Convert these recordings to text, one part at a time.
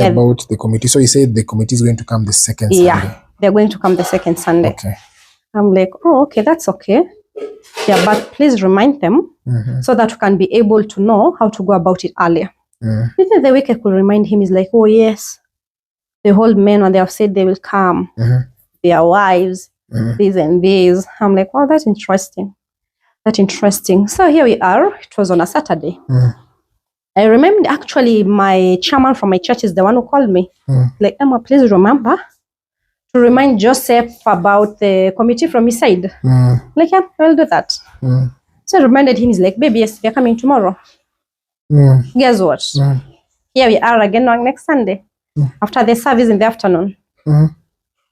About the committee. So he said the committee is going to come the second Sunday. Yeah, they're going to come the second Sunday. Okay. I'm like, oh, okay, that's okay. Yeah, but please remind them so that we can be able to know how to go about it earlier. Little the week I could remind him is like, oh yes, the whole men when they have said they will come, their wives, this and this. I'm like, oh, that's interesting. That's interesting. So here we are. It was on a Saturday. I remember actually my chairman from my church is the one who called me. Like, Emma, please remember to remind Joseph about the committee from his side. Like, yeah, I'll do that. So I reminded him, he's like, baby, yes, they're coming tomorrow. Guess what? Here we are again on next Sunday after the service in the afternoon.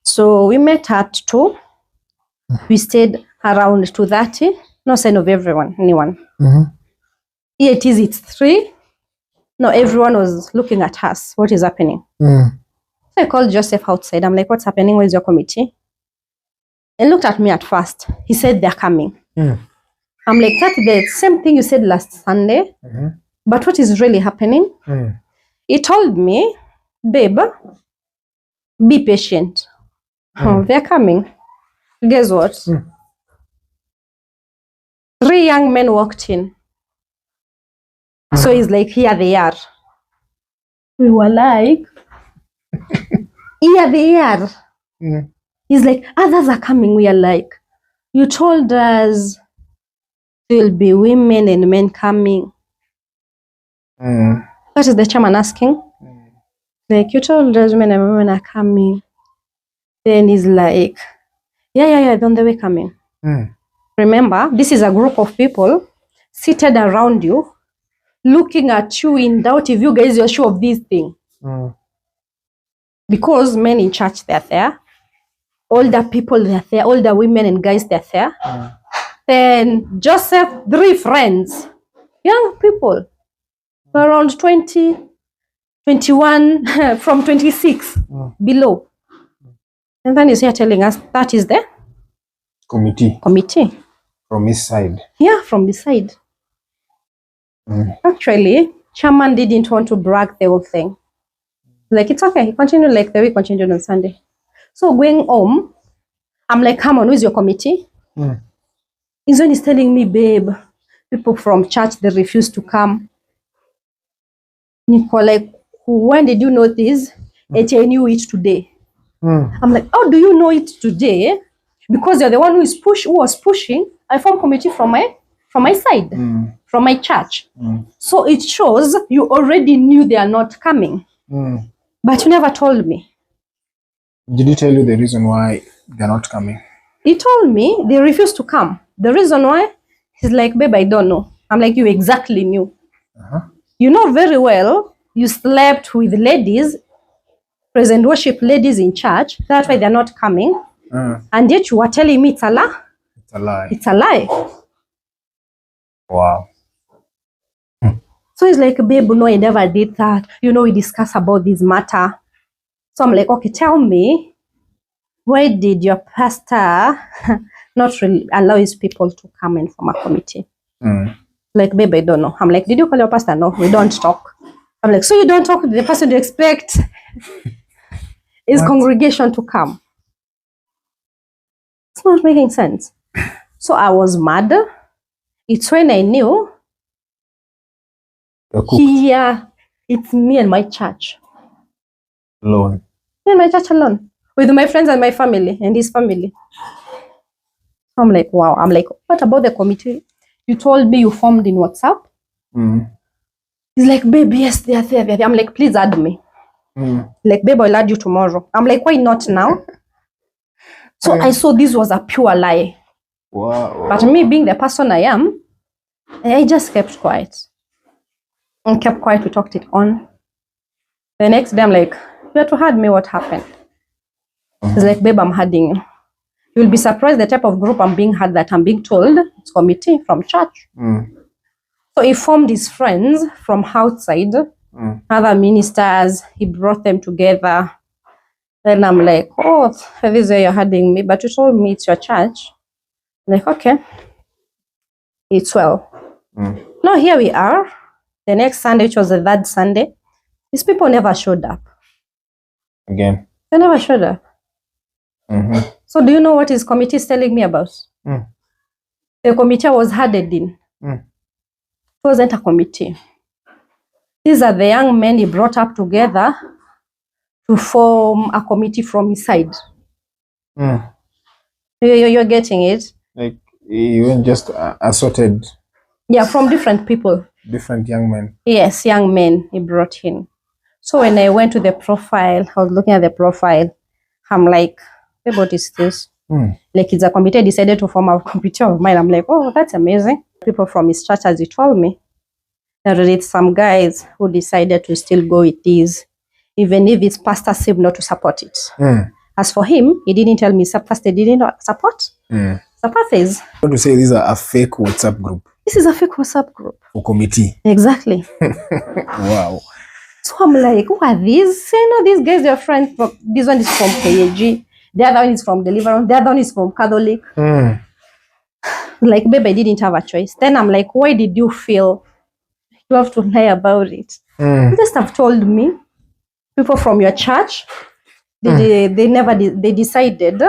So we met at 2. We stayed around 2:30. No sign of anyone. Here it is, it's 3. No, everyone was looking at us. What is happening? So I called Joseph outside. I'm like, what's happening? Where's your committee? He looked at me at first. He said, they're coming. I'm like, that's the same thing you said last Sunday. But what is really happening? He told me, babe, be patient. Oh, they're coming. Guess what? 3 young men walked in. So he's like, here they are. We were like, here they are. He's like, others are coming. We are like, you told us there will be women and men coming. What is the chairman asking? Like, you told us men and women are coming. Then he's like, yeah, they're on the way coming. Remember, this is a group of people seated around you, looking at you in doubt if you guys are sure of this thing. Because men in church, they're there. Older people, they're there. Older women and guys, they're there. Then Joseph, 3 friends, young people, around 20, 21, from 26 below. And then he's here telling us that is the committee. From his side. Yeah, from his side. Actually, chairman didn't want to brag the whole thing. Like, it's okay. He continued like the way he continued on Sunday. So going home, I'm like, come on, who's your committee? He's when he's telling me, babe, people from church, they refuse to come. Nico, like, when did you know this? I knew it today. I'm like, how do you know it today? Because you're the one who was pushing. I formed committee from my side, from my church. So it shows you already knew they are not coming. But you never told me. Did he tell you the reason why they're not coming? He told me they refused to come. The reason why? He's like, babe, I don't know. I'm like, you exactly knew. You know very well you slept with ladies, present worship ladies in church. That's why they're not coming. And yet you were telling me it's a lie. It's a lie. It's a lie. Wow. So he's like, babe, no, I never did that. You know, we discussed about this matter. So I'm like, okay, tell me, why did your pastor not really allow his people to come in from a committee? Like, babe, I don't know. I'm like, did you call your pastor? No, we don't talk. I'm like, so you don't talk to the person you expect his congregation to come? It's not making sense. So I was mad. It's when I knew here it's me and my church. Alone. Me and my church alone. With my friends and my family and his family. I'm like, wow. I'm like, what about the committee? You told me you formed in WhatsApp. He's like, babe, yes, they are there. I'm like, please add me. Like, babe, I'll add you tomorrow. I'm like, why not now? So I saw this was a pure lie. Wow. But me being the person I am, I just kept quiet. And kept quiet, we talked it on. The next day, I'm like, you have to hide me what happened. He's like, babe, I'm hiding you. You'll be surprised the type of group I'm being had that I'm being told. It's committee from church. So he formed his friends from outside, other ministers. He brought them together. Then I'm like, oh, this is where you're hiding me. But you told me it's your church. I'm like, okay. It's well. Now here we are. The next Sunday, which was the 3rd Sunday, these people never showed up. Again. They never showed up. So do you know what his committee is telling me about? The committee I was headed in. It wasn't a committee. These are the young men he brought up together to form a committee from his side. You're getting it? Like, you weren't just assorted. Yeah, from different people. Different young men. Yes, young men he brought in. So when I went to the profile, I was looking at the profile. I'm like, what is this? Like, it's a committee decided to form a committee of mine. I'm like, oh, that's amazing. People from his church, as he told me, there are some guys who decided to still go with these, even if his pastor seemed not to support it. As for him, he didn't tell me pastor didn't support. Support is. I want to say these are a fake WhatsApp group. This is a fake WhatsApp group. For committee. Exactly. Wow. So I'm like, who are these? You know, these guys, they're friends. This one is from KAG. The other one is from Deliverance. The other one is from Catholic. Like, babe, I didn't have a choice. Then I'm like, why did you feel you have to lie about it? You just have told me. People from your church, they decided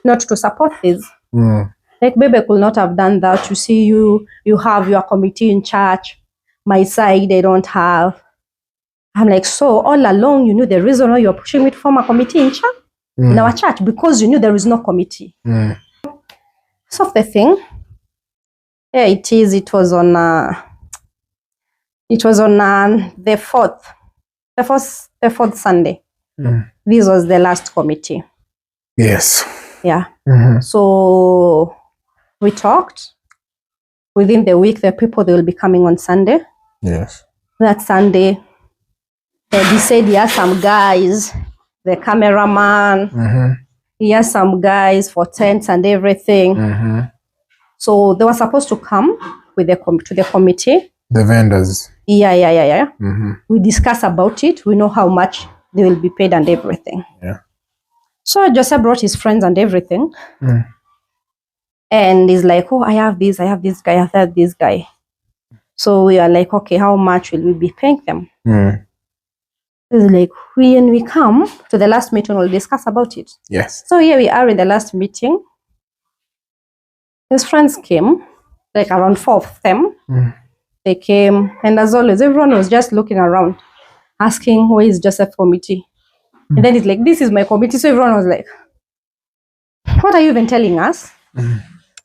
not to support this. Like, babe, I could not have done that. You see, you have your committee in church. My side, they don't have. I'm like, so all along, you knew the reason why you're pushing me to form a committee in church? In our church, because you knew there is no committee. So the thing, yeah, it is. It was on the fourth Sunday. This was the last committee. Yes. Yeah. So we talked. Within the week, the people, they will be coming on Sunday. Yes. That Sunday, he said he has some guys, the cameraman, he has some guys for tents and everything. So they were supposed to come with to the committee. The vendors. Yeah. We discuss about it. We know how much they will be paid and everything. Yeah. So Joseph brought his friends and everything. And he's like, oh, I have this guy, I have this guy. So we are like, okay, how much will we be paying them? It's like, when we come to the last meeting, we'll discuss about it. Yes. So here we are in the last meeting. His friends came, like around 4 of them. They came, and as always, everyone was just looking around, asking, where is Joseph's committee? And then it's like, this is my committee. So everyone was like, what are you even telling us?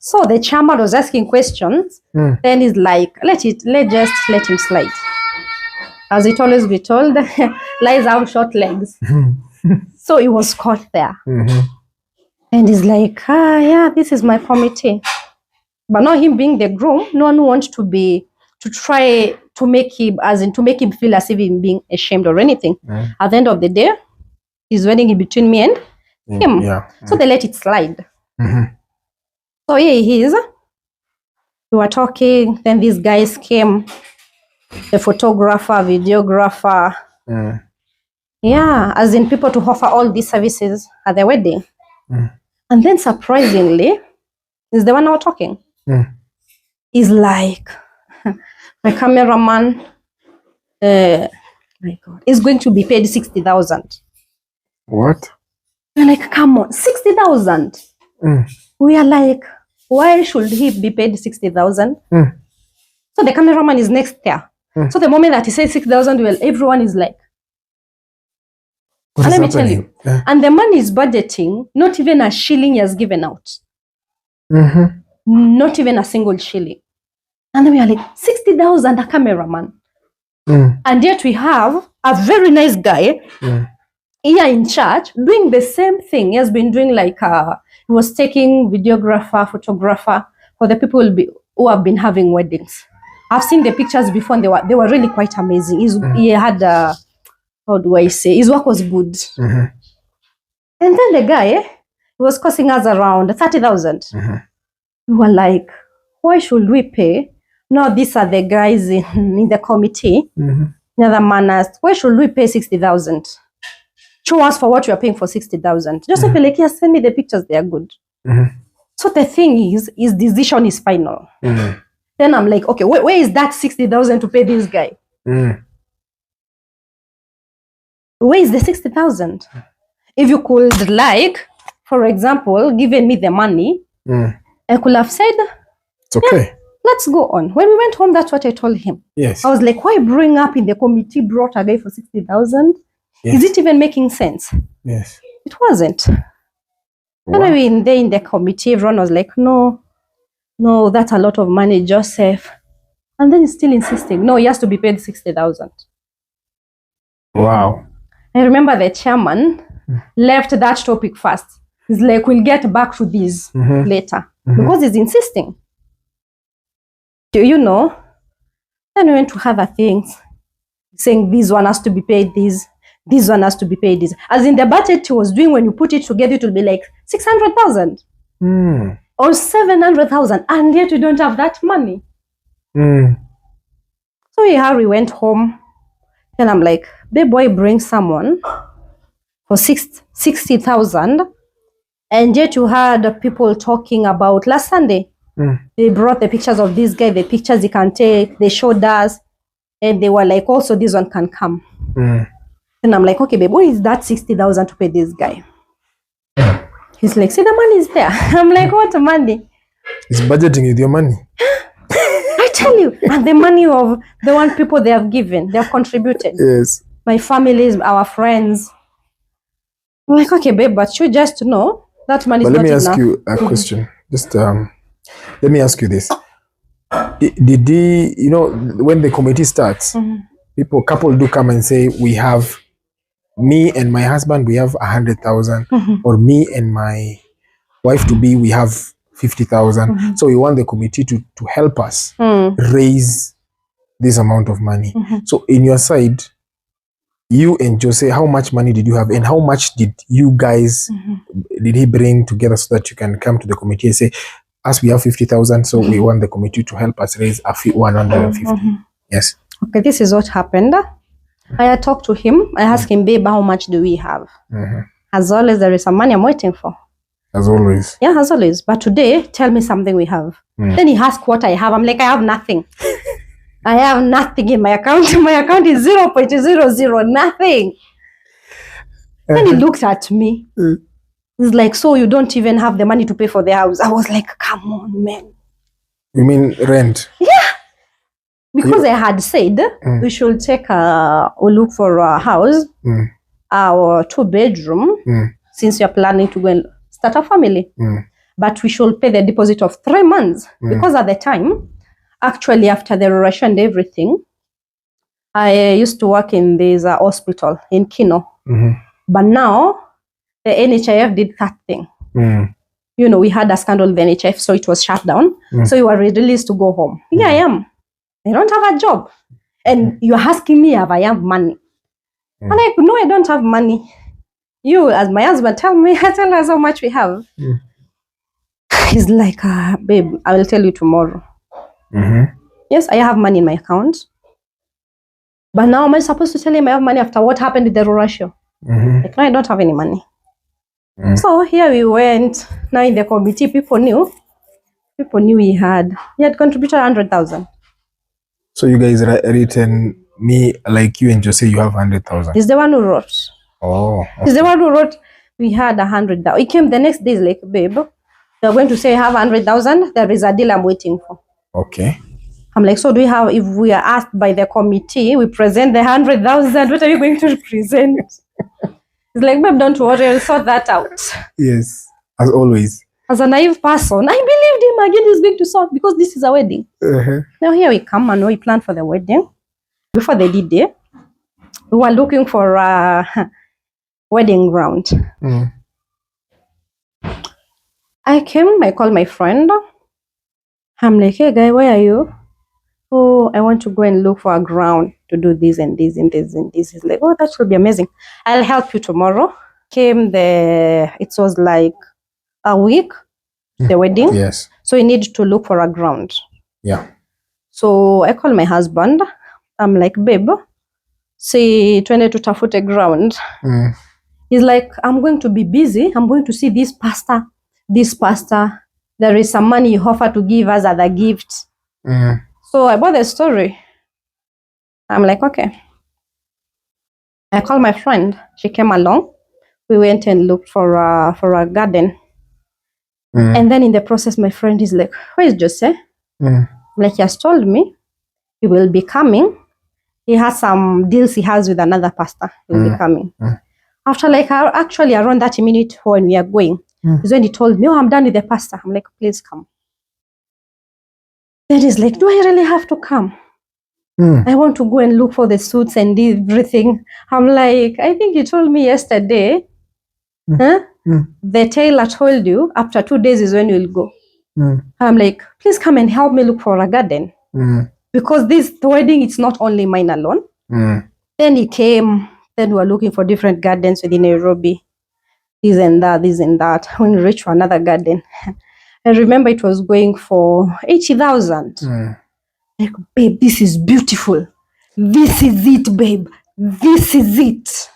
So the chairman was asking questions. Then he's like, let's just let him slide. As it always be told, lies have short legs. So he was caught there. And he's like, yeah, this is my committee. But not him being the groom, no one wants to try to make him, to make him feel as if he's being ashamed or anything. At the end of the day, he's wedding in between me and him. Yeah. So they let it slide. So here he is. We were talking, then these guys came, the photographer, videographer. Yeah, as in people to offer all these services at the wedding. And then surprisingly, is the one now talking. He's like, my cameraman, my God, is going to be paid 60,000. What? We're like, come on, 60,000. We are like, why should he be paid 60,000? So the cameraman is next there. So the moment that he says 6,000, well, everyone is like, and let me tell you, and the man is budgeting, not even a shilling he has given out. Not even a single shilling. And then we are like, 60,000 a cameraman. And yet we have a very nice guy here in church doing the same thing. He has been doing like, he was taking videographer, photographer for the people who have been having weddings. I've seen the pictures before and they were really quite amazing. He had, how do I say, his work was good. And then the guy, he was costing us around 30,000. We were like, why should we pay? No, these are the guys in the committee. The other man asked, why should we pay 60,000? Show us for what you are paying for 60,000. Joseph like, yeah, send me the pictures, they are good. So the thing is, his decision is final. Then I'm like, okay, where is that 60,000 to pay this guy? Where is the 60,000? If you could, like, for example, given me the money, I could have said, it's okay. Let's go on. When we went home, that's what I told him. Yes. I was like, why bring up in the committee brought a guy for 60,000? Yes. Is it even making sense? Yes. It wasn't. Wow. Anyway, in the committee, everyone was like, no, that's a lot of money, Joseph. And then he's still insisting, no, he has to be paid 60,000. Wow. I remember the chairman left that topic first. He's like, we'll get back to this later. Because he's insisting. Do you know? Then we went to other things, saying this one has to be paid this one has to be paid this. As in the budget he was doing, when you put it together, it will be like 600,000 or 700,000, and yet you don't have that money. So Harry went home, and I'm like, babe, boy, bring someone for 60,000, and yet you had people talking about last Sunday. They brought the pictures of this guy, the pictures he can take, they showed us, and they were like, also this one can come. And I'm like, okay, babe, what is that 60,000 to pay this guy? He's like, see, the money is there. I'm like, what money? He's budgeting with your money. I tell you, and the money of the one people they have given, they have contributed. Yes. My families, our friends. I'm like, okay, babe, but you just know that money is not enough. Let me ask you a question. Just let me ask you this. Did he, you know, when the committee starts, couple do come and say, we have, me and my husband, we have 100,000, or me and my wife to be, we have 50,000. So we want the committee to help us raise this amount of money. So in your side, you and Jose, how much money did you have, and how much did you guys did he bring together so that you can come to the committee and say, as we have 50,000, so we want the committee to help us raise 150. Yes. Okay, this is what happened. I had talked to him. I asked him, babe, how much do we have? As always, there is some money I'm waiting for. As always. Yeah, as always. But today, tell me something we have. Then he asked what I have. I'm like, I have nothing. I have nothing in my account. My account is 0.00, nothing. Then he looked at me. He's like, so you don't even have the money to pay for the house? I was like, come on, man. You mean rent? Yeah. Because I had said we should take or look for a house, our 2-bedroom, since you're planning to go and start a family. But we should pay the deposit of 3 months. Because at the time, actually after the restoration and everything, I used to work in this hospital in Kino. But now, the NHIF did that thing. You know, we had a scandal with the NHIF, so it was shut down. So you were released to go home. Here I am. I don't have a job. And you're asking me if I have money. And I no, I don't have money. You, as my husband, tell us how much we have. He's like, babe, I will tell you tomorrow. Yes, I have money in my account. But now am I supposed to tell him I have money after what happened with the ratio? Like, no, I don't have any money. So here we went. Now in the committee, people knew he had contributed 100,000. So you guys written me, like you and Jose, you have 100,000. He's the one who wrote. Oh. Okay. He's the one who wrote. We had 100,000. He came the next day, like, babe, they're going to say I have 100,000. There is a deal I'm waiting for. Okay. I'm like, so do we have? If we are asked by the committee, we present the 100,000. What are you going to present? He's like, babe, don't worry, I'll sort that out. Yes, as always. As a naive person, I believed him again. He's going to sort because this is a wedding. Now here we come and we planned for the wedding. Before they did it, we were looking for a wedding ground. I came, I called my friend. I'm like, hey guy, where are you? Oh, I want to go and look for a ground to do this and this and this and this. He's like, oh, that will be amazing. I'll help you tomorrow. It was like a week, the wedding. Yes. So you need to look for a ground. Yeah. So I call my husband. I'm like, babe, say, twende tutafute ground. He's like, I'm going to be busy. I'm going to see this pastor. There is some money you offer to give us as a gift. So I bought the story. I'm like, okay. I called my friend. She came along. We went and looked for a garden. And then in the process, my friend is like, "Where is Jose?" Like, he has told me he will be coming. He has some deals he has with another pastor. He'll be coming. After like actually around 30 minutes when we are going, is when he told me, "Oh, I'm done with the pastor." I'm like, "Please come." Then he's like, "Do I really have to come? I want to go and look for the suits and everything." I'm like, "I think you told me yesterday. The tailor told you after 2 days is when you'll go." I'm like, "Please come and help me look for a garden." Because the wedding, it's not only mine alone. Then he came. Then we were looking for different gardens within Nairobi. This and that, this and that. When we reached another garden, I remember it was going for 80,000. Like, "Babe, this is beautiful. This is it, babe. This is it.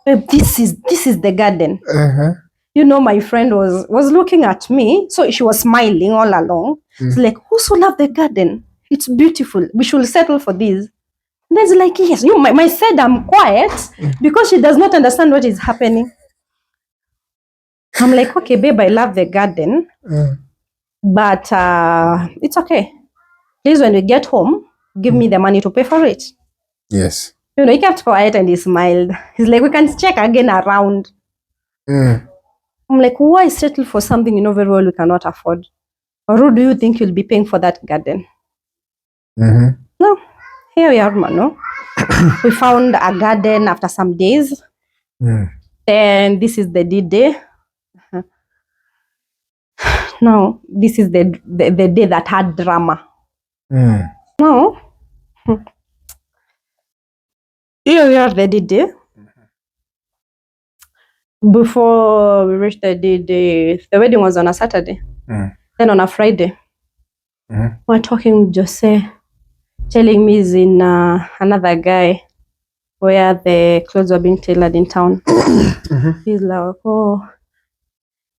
Babe, this is the garden." You know, my friend was looking at me, so she was smiling all along. It's like, "Also love the garden. It's beautiful. We should settle for this." And then it's like, "Yes." My said I'm quiet because she does not understand what is happening. I'm like, "Okay, babe, I love the garden, but it's okay. Please, when we get home, give me the money to pay for it." Yes. You know, he kept quiet and he smiled. He's like, "We can check again around." I'm like, "Why settle for something you know very well we cannot afford? Or who do you think you'll be paying for that garden?" No, here we are, Mano. We found a garden after some days. Then this is the D-Day. Now, this is the day that had drama. No. Here we are, the D-Day. Before we reached the D-Day, the wedding was on a Saturday. Then on a Friday, we're talking with Jose, telling me he's in another guy where the clothes were being tailored in town. He's like, "Oh,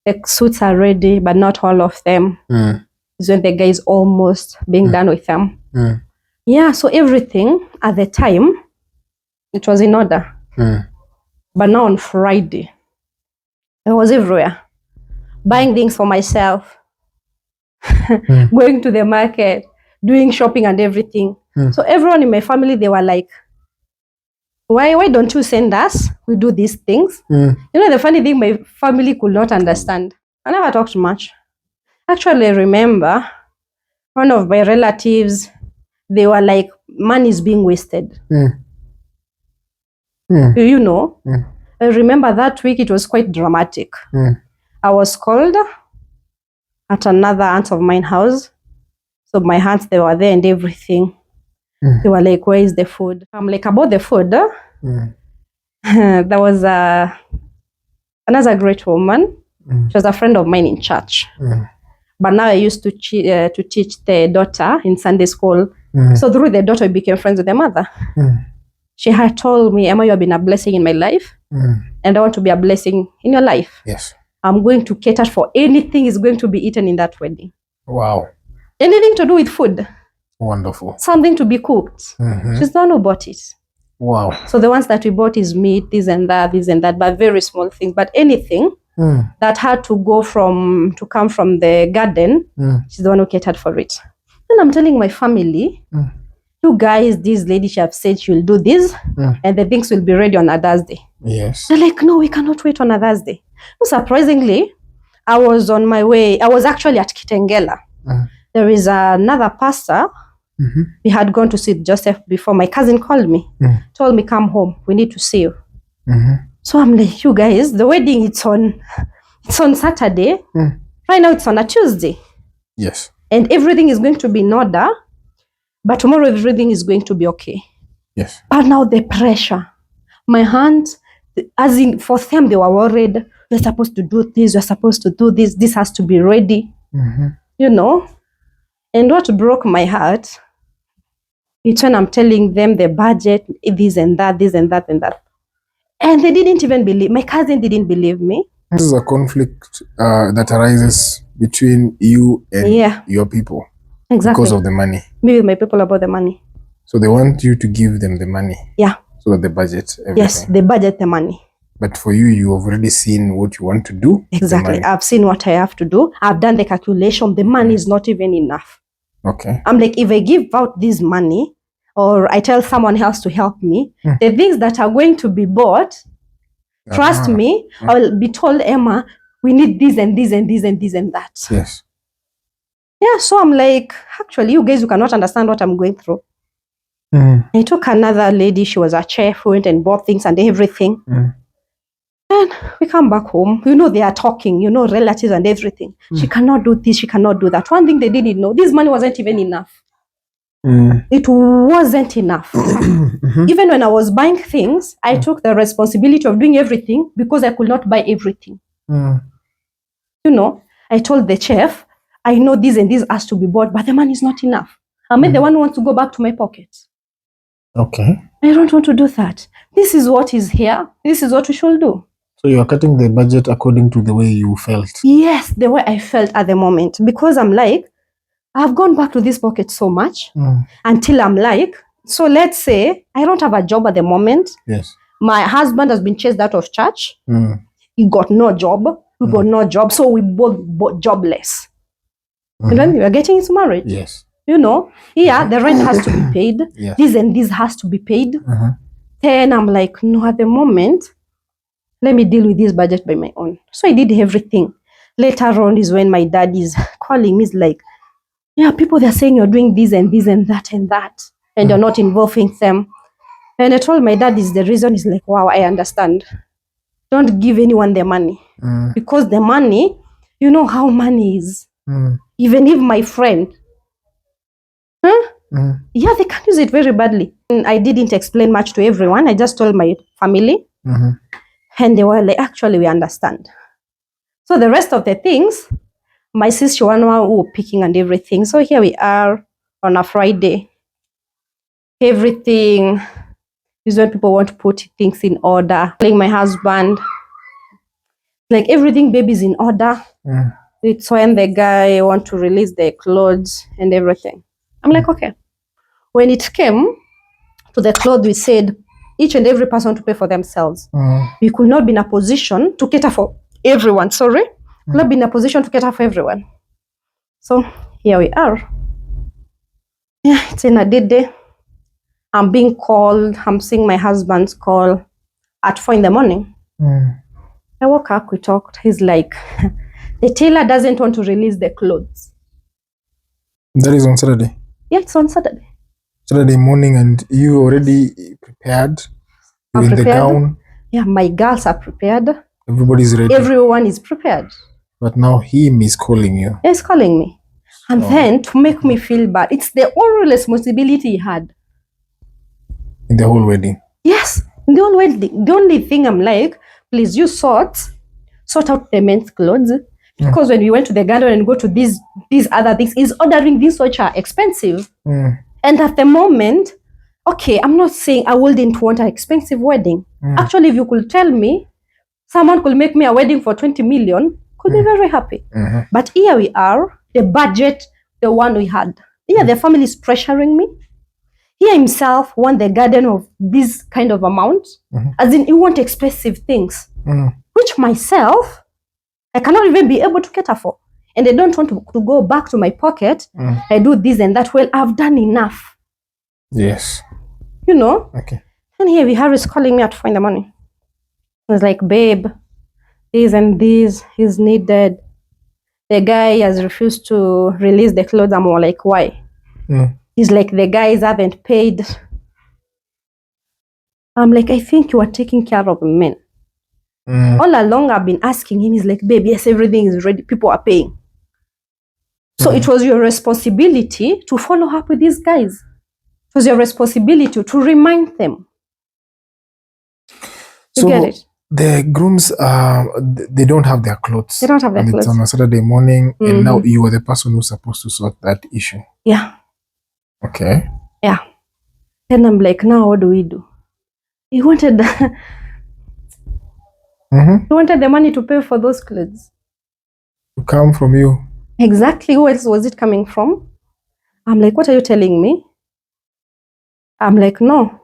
the suits are ready, but not all of them." Is when the guy is almost being done with them. Yeah, so everything at the time, it was in order. But now on Friday, I was everywhere, buying things for myself, going to the market, doing shopping and everything. So everyone in my family, they were like, why don't you send us? We do these things. You know, the funny thing, my family could not understand. I never talked much. Actually, I remember one of my relatives, they were like, "Money is being wasted." You know, I remember that week it was quite dramatic. I was called at another aunt of mine house. So my aunts, they were there and everything. They were like, "Where is the food?" I'm like, "About the food." There was another great woman. She was a friend of mine in church. But now I used to teach the daughter in Sunday school. So through the daughter, I became friends with the mother. She had told me, "Emma, you have been a blessing in my life. And I want to be a blessing in your life. Yes. I'm going to cater for anything is going to be eaten in that wedding." Wow. Anything to do with food. Wonderful. Something to be cooked. She's the one who bought it. Wow. So the ones that we bought is meat, this and that, but very small things. But anything that had to come from the garden, she's the one who catered for it. Then I'm telling my family, "You guys, this lady, she have said she will do this, and the things will be ready on a Thursday." Yes. They're like, "No, we cannot wait on a Thursday." So surprisingly, I was on my way. I was actually at Kitengela. There is another pastor. We had gone to see Joseph before. My cousin called me, told me, "Come home. We need to see you." So I'm like, "You guys, the wedding, it's on Saturday. Right now it's on a Tuesday. Yes. And everything is going to be in order. But tomorrow everything is going to be okay." Yes. But now the pressure. My hands, as in for them, they were worried. "You're supposed to do this. You're supposed to do this. This has to be ready." You know? And what broke my heart, it's when I'm telling them the budget, this and that, this and that and that. And they didn't even believe. My cousin didn't believe me. This is a conflict that arises between you and your people. Exactly. Because of the money. Me with my people about the money. So they want you to give them the money. Yeah. So that they budget everything. Yes, they budget the money. But for you, you have already seen what you want to do. Exactly. I've seen what I have to do. I've done the calculation. The money is not even enough. Okay. I'm like, if I give out this money or I tell someone else to help me, the things that are going to be bought, trust me, I'll be told, Emma, we need this and this and this and this and that. Yes. Yeah, so I'm like, actually, you guys, you cannot understand what I'm going through. I took another lady, she was a chef, who went and bought things and everything. And we come back home, they are talking, relatives and everything. She cannot do this, she cannot do that. One thing they didn't know, this money wasn't even enough. It wasn't enough. Even when I was buying things, I took the responsibility of doing everything because I could not buy everything. I told the chef, I know this and this has to be bought, but the money is not enough. I'm the one who wants to go back to my pocket. Okay. I don't want to do that. This is what is here. This is what we should do. So you are cutting the budget according to the way you felt? Yes, the way I felt at the moment. Because I'm like, I've gone back to this pocket so much until I'm like, so let's say I don't have a job at the moment. Yes. My husband has been chased out of church. He got no job. We got no job. So we both jobless. And then we are getting into marriage. Yes. The rent has to be paid. Yes. This and this has to be paid. Then I'm like, no, at the moment, let me deal with this budget by my own. So I did everything. Later on is when my dad is calling me. He's like, yeah, people, they're saying you're doing this and this and that and that. And you're not involving them. And I told my dad is the reason. He's like, wow, I understand. Don't give anyone the money. Because the money, you know how money is. Even if my friend, yeah, they can use it very badly. And I didn't explain much to everyone. I just told my family. And they were like, actually, we understand. So the rest of the things, my sister, one who were picking and everything. So here we are on a Friday. Everything is when people want to put things in order. Like my husband, like everything, baby's in order. It's when the guy want to release the clothes and everything. I'm like, okay. When it came to the clothes, we said each and every person to pay for themselves. We could not be in a position to cater for everyone. Sorry, could not be in a position to cater for everyone. So here we are. Yeah, it's in a day. I'm being called. I'm seeing my husband's call at 4 a.m. I woke up, we talked. He's like, the tailor doesn't want to release the clothes. That is on Saturday? Yeah, it's on Saturday. Saturday morning, and you already prepared? You're in the gown? Yeah, my girls are prepared. Everybody's ready? Everyone is prepared. But now him is calling you? He's calling me. And then to make me feel bad, it's the only responsibility he had. In the whole wedding? Yes, in the whole wedding. The only thing I'm like, please, you sort out the men's clothes. Because when we went to the garden and go to these other things, he's ordering things which are expensive. And at the moment, okay, I'm not saying I wouldn't want an expensive wedding. Actually, if you could tell me, someone could make me a wedding for 20 million, could be very happy. But here we are, the budget, the one we had. Here the family is pressuring me. He himself want the garden of this kind of amount. As in, he want expensive things. Which myself, I cannot even be able to cater for. And I don't want to go back to my pocket. I do this and that. Well, I've done enough. Yes. Okay. And here Harry's calling me at 4 a.m. He's like, babe, this and this is needed. The guy has refused to release the clothes. I'm all like, why? He's like, the guys haven't paid. I'm like, I think you are taking care of men. All along I've been asking him, he's like, babe, yes, everything is ready. People are paying. So it was your responsibility to follow up with these guys. It was your responsibility to remind them. You get it? The grooms, they don't have their clothes. They don't have their clothes. It's on a Saturday morning, and now you are the person who's supposed to sort that issue. Yeah. Okay. Yeah. Then I'm like, now what do we do? He wanted he wanted the money to pay for those clothes. To come from you. Exactly. Who else was it coming from? I'm like, what are you telling me? I'm like, no.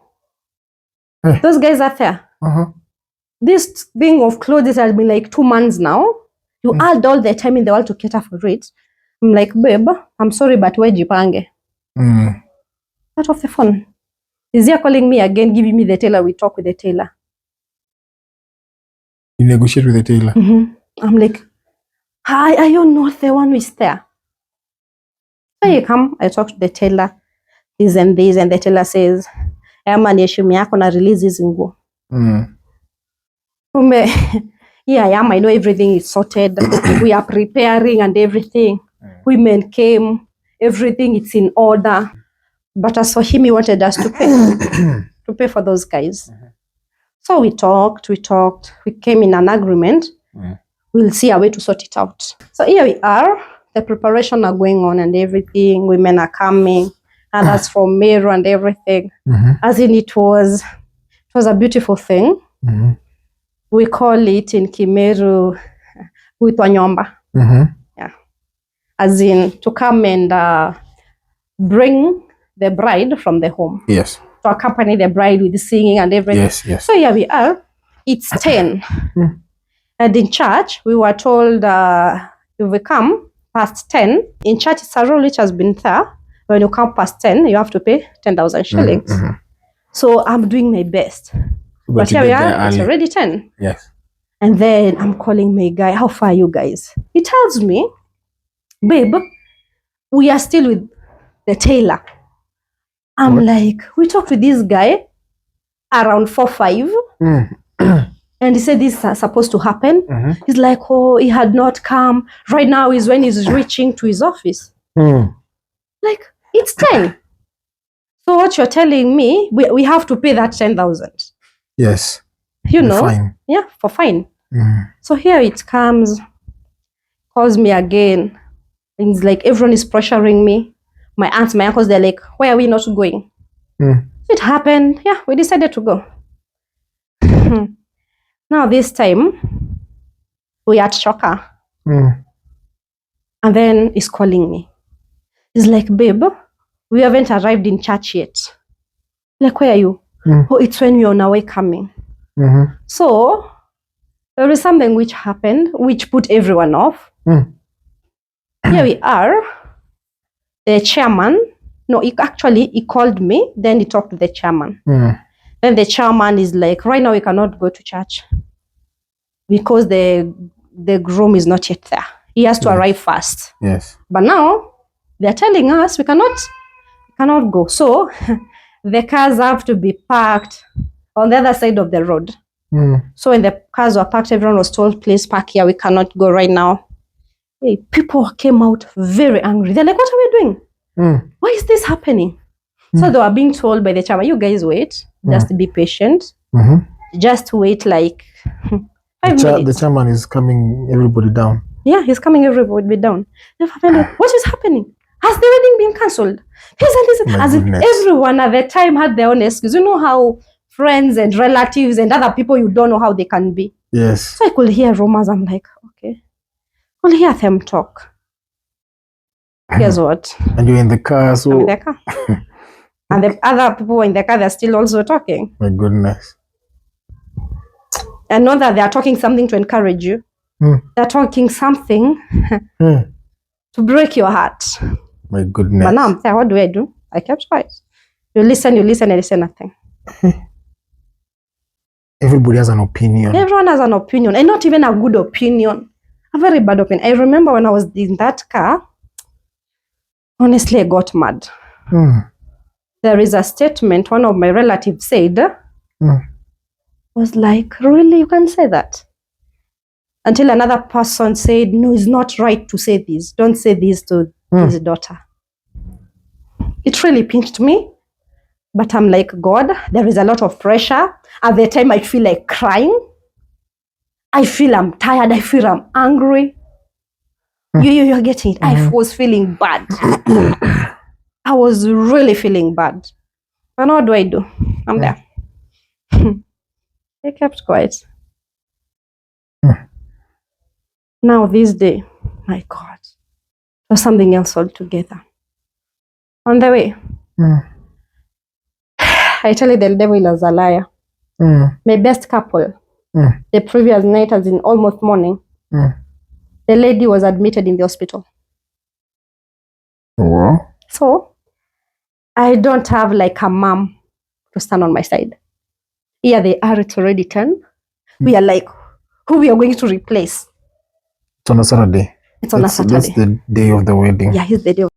Hey. Those guys are there. This thing of clothes has been like 2 months now. You had all the time in the world to cater for it. I'm like, babe, I'm sorry, but where jipange? Out of the phone. Is he calling me again, giving me the tailor? We talk with the tailor. You negotiate with the tailor? I'm like, hi, are you not the one who is there? So you come, I talk to the tailor, this, and the tailor says, Ema ni heshima yako na release hizi nguo. Yeah, I know everything is sorted. We are preparing and everything. Women came, everything is in order. But as for him, he wanted us to pay for those guys. So we talked, we came in an agreement. We'll see a way to sort it out. So here we are, the preparation are going on and everything. Women are coming, others from Meru and everything. As in it was a beautiful thing. We call it in Kimeru, huitwa nyomba. Yeah. As in to come and bring the bride from the home. Yes. To accompany the bride with the singing and everything. Yes. So here we are. It's 10. And in church, we were told if we come past 10, in church it's a rule which has been there. When you come past 10, you have to pay 10,000 shillings. So I'm doing my best. But here we are, it's already 10. Yes. And then I'm calling my guy, how far are you guys? He tells me, babe, we are still with the tailor. I'm like, we talked with this guy around 4-5. And he said this is supposed to happen. He's like, oh, he had not come. Right now is when he's reaching to his office. Like, it's 10. So what you're telling me, we have to pay that 10,000. Yes. You know? Fine. Yeah, for fine. So here it comes, calls me again. And it's like everyone is pressuring me. My aunts, my uncles, they're like, why are we not going? It happened. Yeah, we decided to go. Now this time, we are at Shoka. And then he's calling me. He's like, babe, we haven't arrived in church yet. Like, where are you? Oh, it's when we're on our way coming. So, there is something which happened, which put everyone off. Here we are. The chairman, he called me, then he talked to the chairman. Then the chairman is like, right now we cannot go to church because the groom is not yet there. He has to arrive first. Yes. But now they're telling us we cannot go. So the cars have to be parked on the other side of the road. So when the cars were parked, everyone was told, please park here. We cannot go right now. Hey, people came out very angry. They're like, what are we doing? Why is this happening? So they were being told by the chairman, you guys wait. Just be patient. Just wait like 5 minutes. The chairman is calming everybody down. Yeah, he's calming everybody down. What is happening? Has the wedding been cancelled? As if everyone at the time had their own excuse. You know how friends and relatives and other people, you don't know how they can be. Yes. So I could hear rumors. I'm like, okay. I could hear them talk. Guess what? And you're in the car, so... I'm in the car. And the other people in the car, they're still also talking. My goodness. And not that they're talking something to encourage you. They're talking something to break your heart. My goodness. But now I'm there, what do? I kept quiet. You listen, and you say nothing. Everybody has an opinion. Everyone has an opinion, and not even a good opinion. A very bad opinion. I remember when I was in that car, honestly, I got mad. There is a statement one of my relatives said, was like, really, you can say that? Until another person said, no, it's not right to say this. Don't say this to his daughter. It really pinched me. But I'm like, God, there is a lot of pressure. At the time, I feel like crying. I feel I'm tired. I feel I'm angry. You're getting it. I was feeling bad. I was really feeling bad. But now what do? I'm there. I kept quiet. Now this day, my God, there's something else altogether. On the way, I tell you, the devil is a liar. My best couple, the previous night, as in almost morning, the lady was admitted in the hospital. Wow. So I don't have like a mom to stand on my side. Here they are, it's already 10. We are like, who we are going to replace? It's on a Saturday. It's on a Saturday. That's the day of the wedding. Yeah, it's the day of